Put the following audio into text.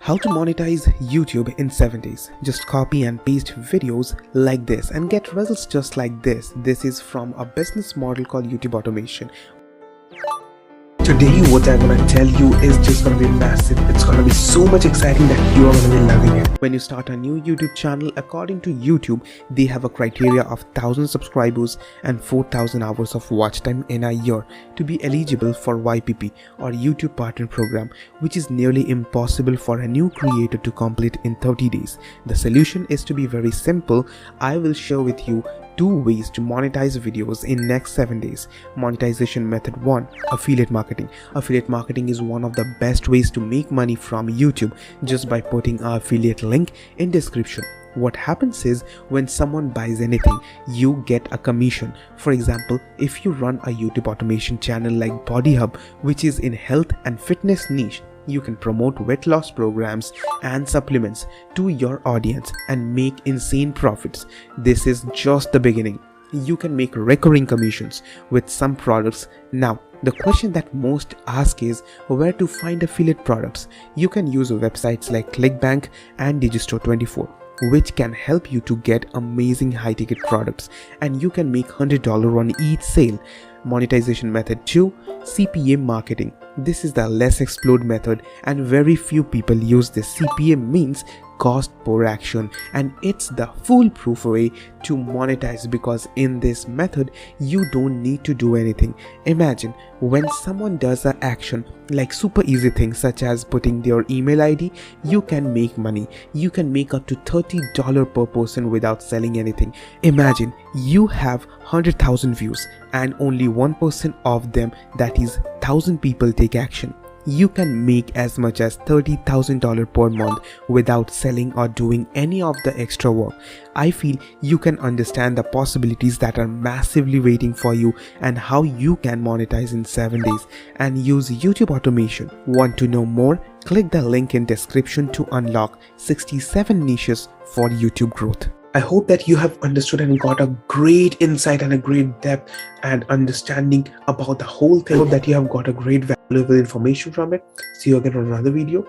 How to monetize YouTube in 7 days. Just copy and paste videos like this and get results just like this. This is from a business model called YouTube automation. Today what I'm gonna tell you is just gonna be massive. It's gonna be so much exciting that you are gonna be loving it. When you start a new YouTube channel, according to YouTube, they have a criteria of 1,000 subscribers and 4,000 hours of watch time in a year to be eligible for YPP or YouTube Partner Program, which is nearly impossible for a new creator to complete in 30 days. The solution is to be very simple. I will share with you 2 ways to monetize videos in next 7 days. Monetization method 1, affiliate marketing. Affiliate marketing is one of the best ways to make money from YouTube just by putting an affiliate link in description. What happens is when someone buys anything, you get a commission. For example, if you run a YouTube automation channel like Body Hub, which is in health and fitness niche, you can promote weight loss programs and supplements to your audience and make insane profits. This is just the beginning. You can make recurring commissions with some products. Now, the question that most ask is where to find affiliate products. You can use websites like ClickBank and Digistore24, which can help you to get amazing high-ticket products, and you can make $100 on each sale. Monetization method 2, CPA marketing. This is the less explored method and very few people use this. CPA means cost per action, and it's the foolproof way to monetize because in this method you don't need to do anything. Imagine when someone does an action like super easy things such as putting their email ID, you can make money. You can make up to $30 per person without selling anything. Imagine you have 100,000 views and only 1% of them, that is 1,000 people, take action. You can make as much as $30,000 per month without selling or doing any of the extra work. I feel you can understand the possibilities that are massively waiting for you and how you can monetize in 7 days and use YouTube automation. Want to know more? Click the link in description to unlock 67 niches for YouTube growth. I hope that you have understood and got a great insight and a great depth and understanding about the whole thing. I hope that you have got a great valuable information from it. See you again on another video.